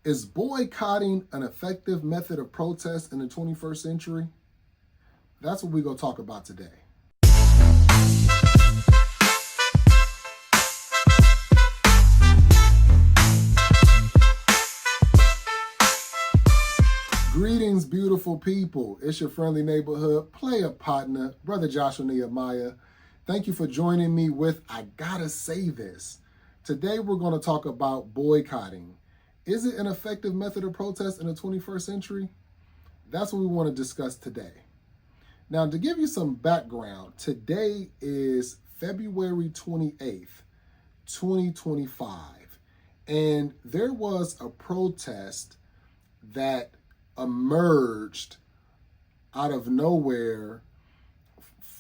Is boycotting an effective method of protest in the 21st century? That's what we're going to talk about today. Greetings, beautiful people. It's your friendly neighborhood player partner, Brother Joshua Nehemiah. Thank you for joining me with I Gotta Say This. Today we're going to talk about boycotting. Is it an effective method of protest in the 21st century? That's what we want to discuss today. Now, to give you some background, today is February 28th, 2025, and there was a protest that emerged out of nowhere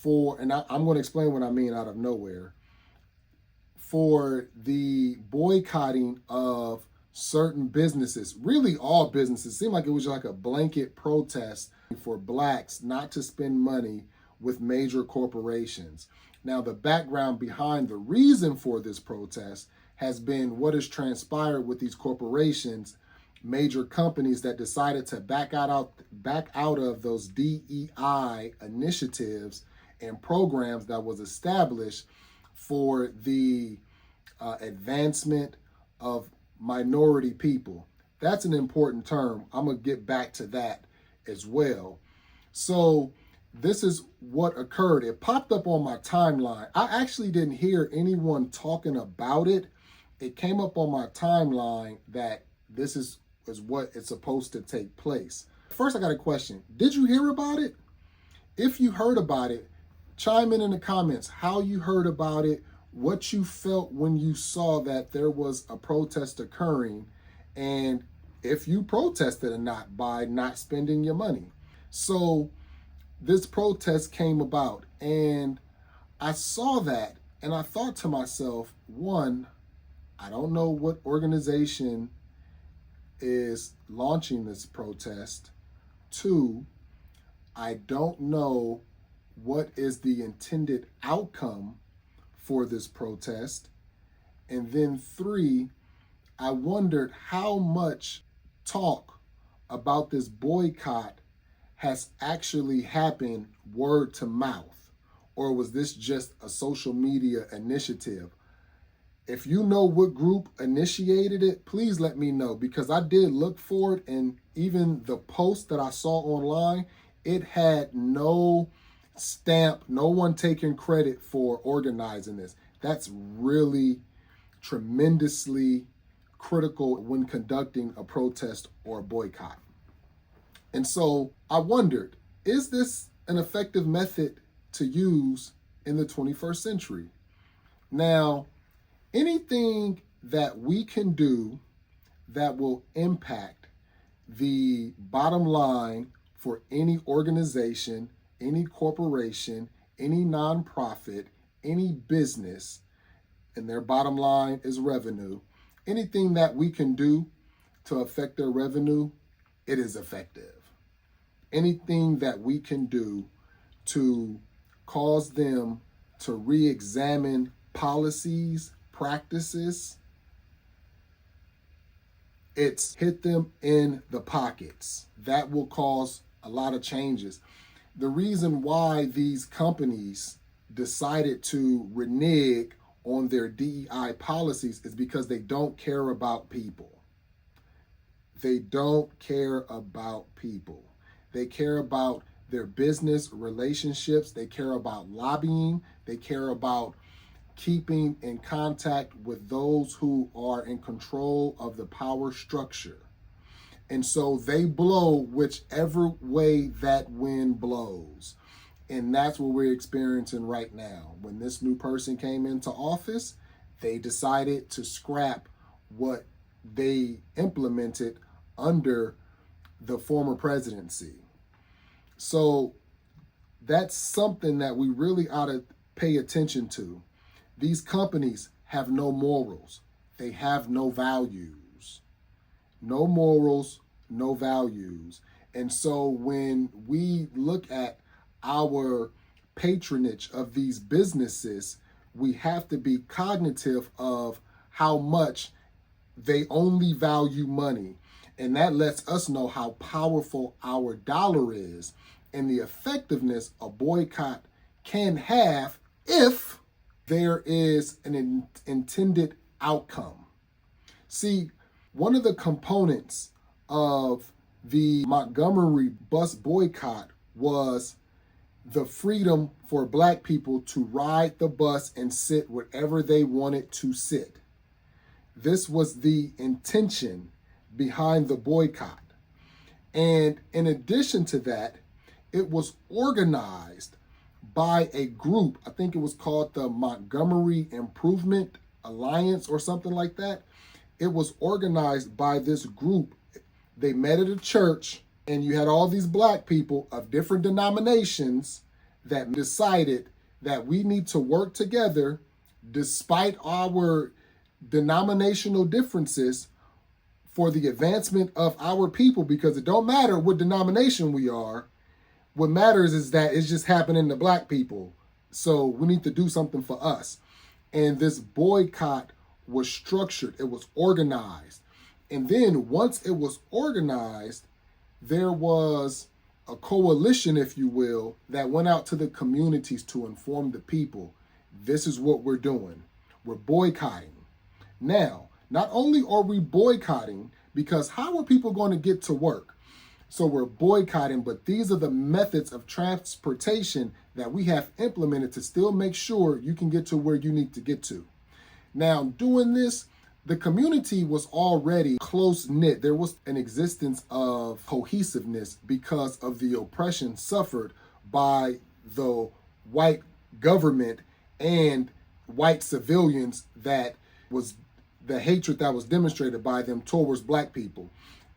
and I'm going to explain what I mean out of nowhere, for the boycotting of certain businesses, really all businesses. It seemed like it was like a blanket protest for blacks not to spend money with major corporations. Now, the background behind the reason for this protest has been what has transpired with these corporations, major companies that decided to back out of those DEI initiatives and programs that was established for the advancement of minority people. That's an important term. I'm going to get back to that as well. So this is what occurred. It popped up on my timeline. I actually didn't hear anyone talking about it. It came up on my timeline that this is what it's supposed to take place. First, I got a question. Did you hear about it? If you heard about it, chime in the comments how you heard about it, what you felt when you saw that there was a protest occurring, and if you protested or not by not spending your money. So this protest came about, and I saw that, and I thought to myself, one, I don't know what organization is launching this protest. Two, I don't know what is the intended outcome for this protest. And then three, I wondered how much talk about this boycott has actually happened word to mouth, or was this just a social media initiative? If you know what group initiated it, please let me know, because I did look for it, and even the post that I saw online, it had no stamp, no one taking credit for organizing this. That's really tremendously critical when conducting a protest or a boycott. And so I wondered, is this an effective method to use in the 21st century? Now, anything that we can do that will impact the bottom line for any organization, any corporation, any nonprofit, any business, and their bottom line is revenue, anything that we can do to affect their revenue, it is effective. Anything that we can do to cause them to re-examine policies, practices, it's hit them in the pockets. That will cause a lot of changes. The reason why these companies decided to renege on their DEI policies is because they don't care about people. They don't care about people. They care about their business relationships. They care about lobbying. They care about keeping in contact with those who are in control of the power structure. And so they blow whichever way that wind blows. And that's what we're experiencing right now. When this new person came into office, they decided to scrap what they implemented under the former presidency. So that's something that we really ought to pay attention to. These companies have no morals. They have no values. No morals, no values. And so when we look at our patronage of these businesses, we have to be cognitive of how much they only value money. And that lets us know how powerful our dollar is and the effectiveness a boycott can have if there is an intended outcome. See, one of the components of the Montgomery Bus Boycott was the freedom for Black people to ride the bus and sit wherever they wanted to sit. This was the intention behind the boycott. And in addition to that, it was organized by a group. I think it was called the Montgomery Improvement Alliance or something like that. It was organized by this group. They met at a church, and you had all these Black people of different denominations that decided that we need to work together despite our denominational differences for the advancement of our people, because it don't matter what denomination we are. What matters is that it's just happening to Black people. So we need to do something for us. And this boycott was structured. It was organized. And then once it was organized, there was a coalition, if you will, that went out to the communities to inform the people, this is what we're doing. We're boycotting. Now, not only are we boycotting, because how are people going to get to work? So we're boycotting, but these are the methods of transportation that we have implemented to still make sure you can get to where you need to get to. Now, doing this, the community was already close-knit. There was an existence of cohesiveness because of the oppression suffered by the white government and white civilians, that was the hatred that was demonstrated by them towards Black people.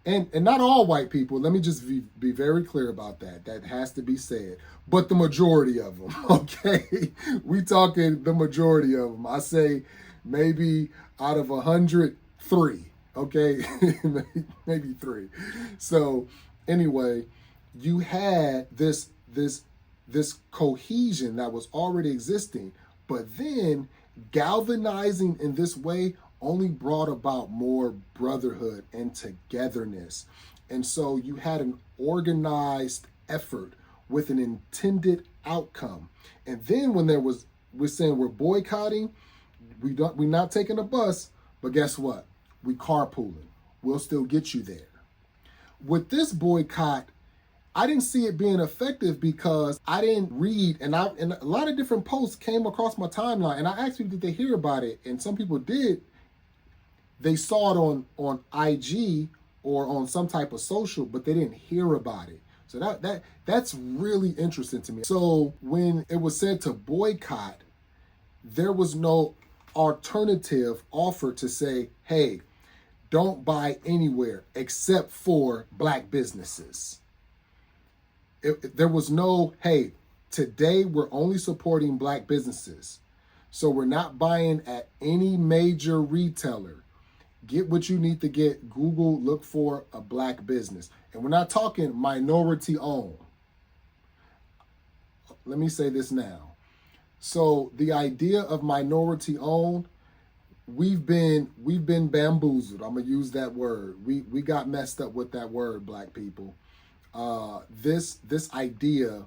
And not all white people, let me just be very clear about that. That has to be said. But the majority of them, okay? We talking the majority of them. I say maybe out of 100, 3, okay? Maybe 3. So anyway, you had this cohesion that was already existing, but then galvanizing in this way only brought about more brotherhood and togetherness. And so you had an organized effort with an intended outcome. And then when we're saying we're boycotting, we're not taking a bus, but guess what? We carpooling. We'll still get you there. With this boycott, I didn't see it being effective because I didn't read, and a lot of different posts came across my timeline, and I asked people, did they hear about it? And some people did. They saw it on IG or on some type of social, but they didn't hear about it. So that's really interesting to me. So when it was said to boycott, there was no alternative offered to say, hey, don't buy anywhere except for Black businesses. There was no, hey, today we're only supporting Black businesses. So we're not buying at any major retailer. Get what you need to get. Google, look for a Black business. And we're not talking minority owned. Let me say this now. So the idea of minority owned, we've been bamboozled. I'm gonna use that word. We got messed up with that word, Black people. This idea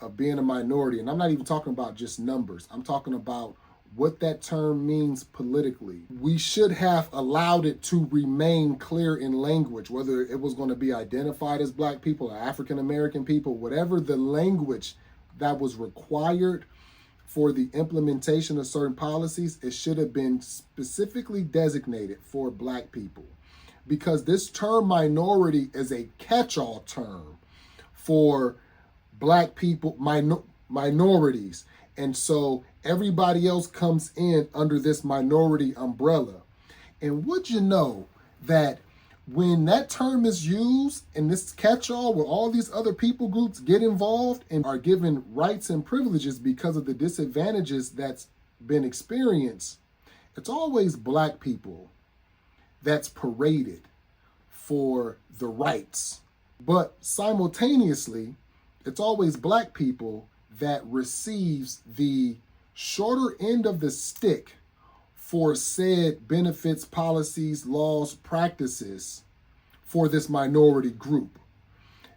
of being a minority, and I'm not even talking about just numbers. I'm talking about what that term means politically. We should have allowed it to remain clear in language, whether it was going to be identified as Black people or African American people, whatever the language that was required for the implementation of certain policies, it should have been specifically designated for Black people. Because this term minority is a catch-all term for Black people, minorities. And so everybody else comes in under this minority umbrella. And would you know that when that term is used in this catch-all, where all these other people groups get involved and are given rights and privileges because of the disadvantages that's been experienced, it's always Black people that's paraded for the rights. But simultaneously, it's always Black people that receives the shorter end of the stick for said benefits, policies, laws, practices for this minority group.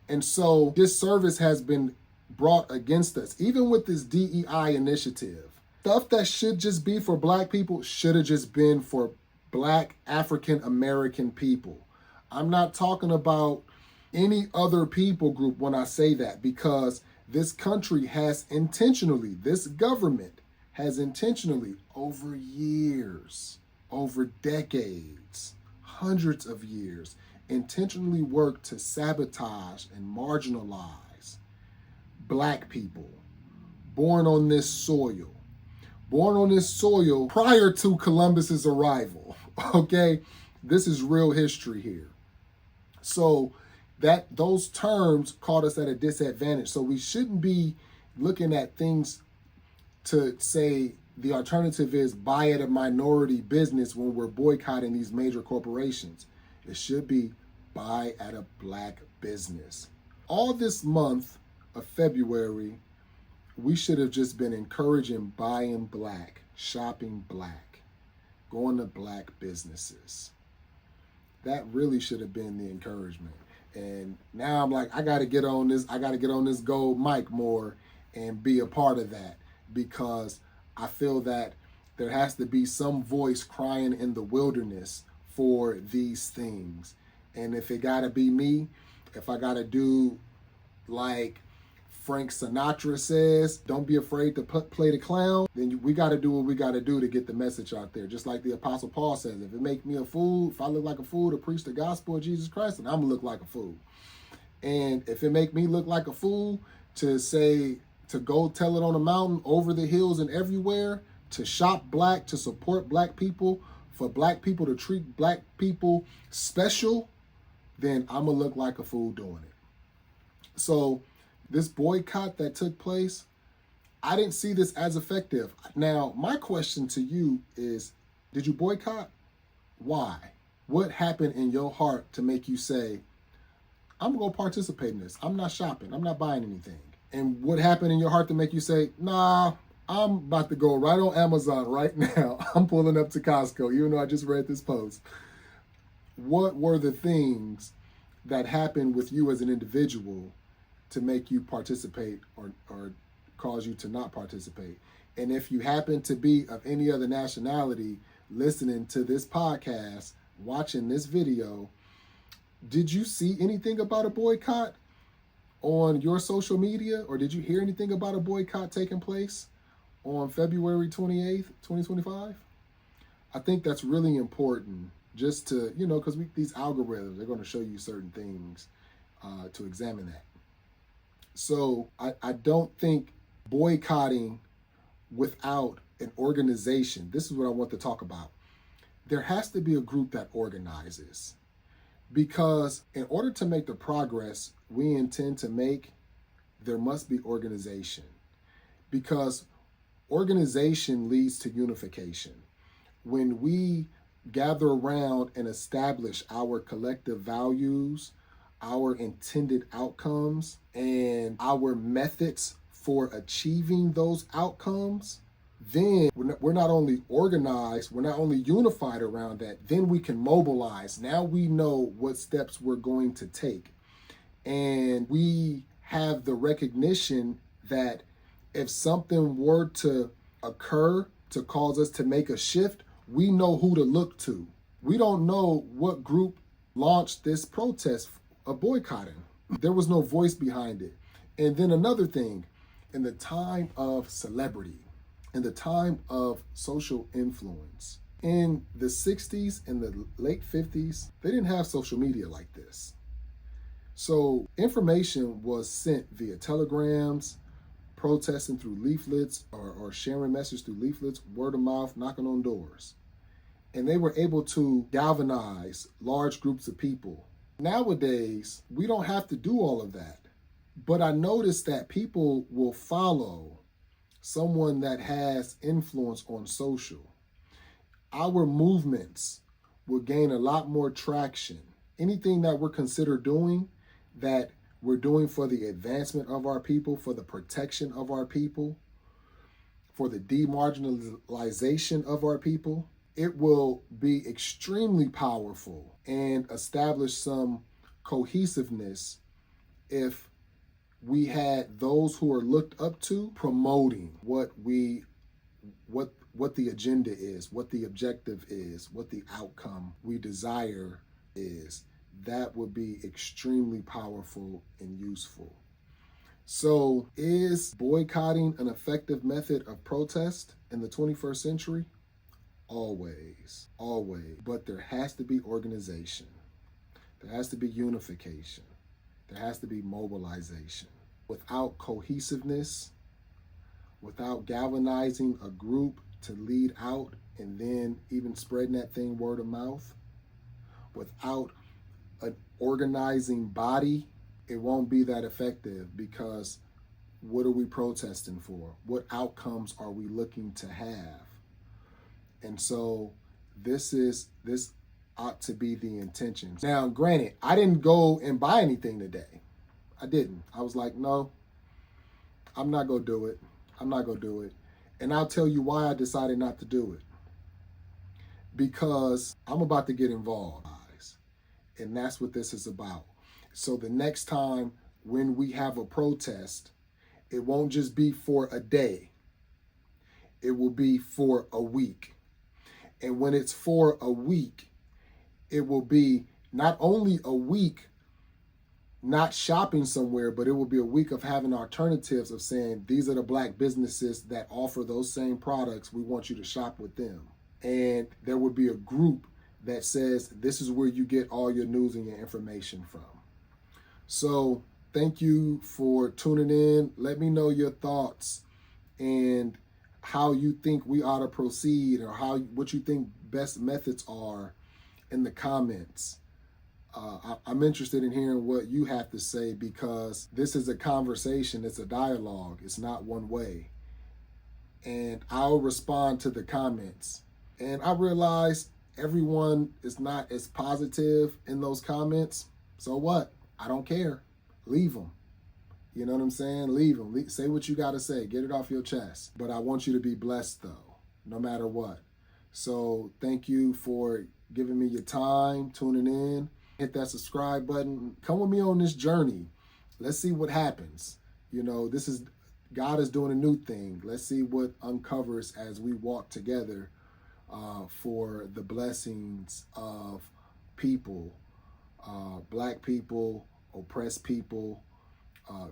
And so this service has been brought against us, even with this DEI initiative. Stuff that should just be for Black people should have just been for Black African American people. I'm not talking about any other people group when I say that, because this country has intentionally, this government has intentionally, over years, over decades, hundreds of years, intentionally worked to sabotage and marginalize Black people born on this soil prior to Columbus's arrival. Okay, this is real history here. So that those terms caught us at a disadvantage. So we shouldn't be looking at things to say the alternative is buy at a minority business when we're boycotting these major corporations. It should be buy at a Black business. All this month of February, we should have just been encouraging buying Black, shopping Black, going to Black businesses. That really should have been the encouragement. And now I'm like, I got to get on this gold mic more and be a part of that, because I feel that there has to be some voice crying in the wilderness for these things. And if it got to be me, if I got to do like Frank Sinatra says, don't be afraid to play the clown, then we got to do what we got to do to get the message out there. Just like the Apostle Paul says, if it make me a fool, if I look like a fool to preach the gospel of Jesus Christ, then I'm going to look like a fool. And if it make me look like a fool to say, to go tell it on a mountain, over the hills and everywhere, to shop Black, to support Black people, for Black people to treat Black people special, then I'm going to look like a fool doing it. So this boycott that took place, I didn't see this as effective. Now, my question to you is, did you boycott? Why? What happened in your heart to make you say, I'm going to participate in this. I'm not shopping. I'm not buying anything. And what happened in your heart to make you say, nah, I'm about to go right on Amazon right now. I'm pulling up to Costco, even though I just read this post. What were the things that happened with you as an individual to make you participate or cause you to not participate? And if you happen to be of any other nationality listening to this podcast, watching this video, did you see anything about a boycott on your social media, or did you hear anything about a boycott taking place on February 28th, 2025? I think that's really important, just to, because these algorithms, they're going to show you certain things to examine that. So I don't think boycotting without an organization, this is what I want to talk about. There has to be a group that organizes, because in order to make the progress we intend to make, there must be organization, because organization leads to unification. When we gather around and establish our collective values, our intended outcomes, and our methods for achieving those outcomes, then we're not only organized, we're not only unified around that, then we can mobilize. Now we know what steps we're going to take. And we have the recognition that if something were to occur to cause us to make a shift, we know who to look to. We don't know what group launched this protest of boycotting. There was no voice behind it. And then another thing, in the time of celebrity, in the time of social influence, in the 60s and the late 50s, they didn't have social media like this. So information was sent via telegrams, protesting through leaflets, or sharing messages through leaflets, word of mouth, knocking on doors. And they were able to galvanize large groups of people. Nowadays, we don't have to do all of that. But I noticed that people will follow someone that has influence on social. Our movements will gain a lot more traction. Anything that we're considered doing, that we're doing for the advancement of our people, for the protection of our people, for the demarginalization of our people, it will be extremely powerful and establish some cohesiveness if we had those who are looked up to promoting what the agenda is, what the objective is, what the outcome we desire is. That would be extremely powerful and useful. So, is boycotting an effective method of protest in the 21st century? Always, always. But there has to be organization. There has to be unification. There has to be mobilization. Without cohesiveness, without galvanizing a group to lead out and then even spreading that thing word of mouth, without an organizing body, it won't be that effective, because what are we protesting for? What outcomes are we looking to have? And so this ought to be the intention. Now, granted, I didn't go and buy anything today. I didn't. I was like, no, I'm not going to do it. I'm not going to do it. And I'll tell you why I decided not to do it. Because I'm about to get involved. And that's what this is about. So the next time when we have a protest, it won't just be for a day. It will be for a week. And when it's for a week, it will be not only a week not shopping somewhere, but it will be a week of having alternatives, of saying, these are the Black businesses that offer those same products. We want you to shop with them. And there would be a group that says, this is where you get all your news and your information from. So thank you for tuning in. Let me know your thoughts and how you think we ought to proceed, or what you think best methods are in the comments. I'm interested in hearing what you have to say, because this is a conversation. It's a dialogue. It's not one way. And I'll respond to the comments. And I realize everyone is not as positive in those comments. So what? I don't care. Leave them. You know what I'm saying? Leave them. Say what you got to say. Get it off your chest. But I want you to be blessed, though, no matter what. So thank you for giving me your time, tuning in. Hit that subscribe button. Come with me on this journey. Let's see what happens. You know, God is doing a new thing. Let's see what uncovers as we walk together for the blessings of people, Black people, oppressed people,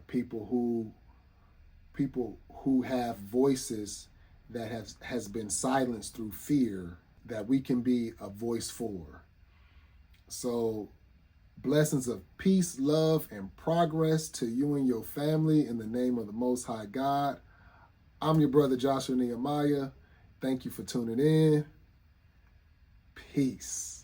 people who have voices that has been silenced through fear, that we can be a voice for. So blessings of peace, love, and progress to you and your family in the name of the Most High God. I'm your brother Joshua Nehemiah. Thank you for tuning in. Peace.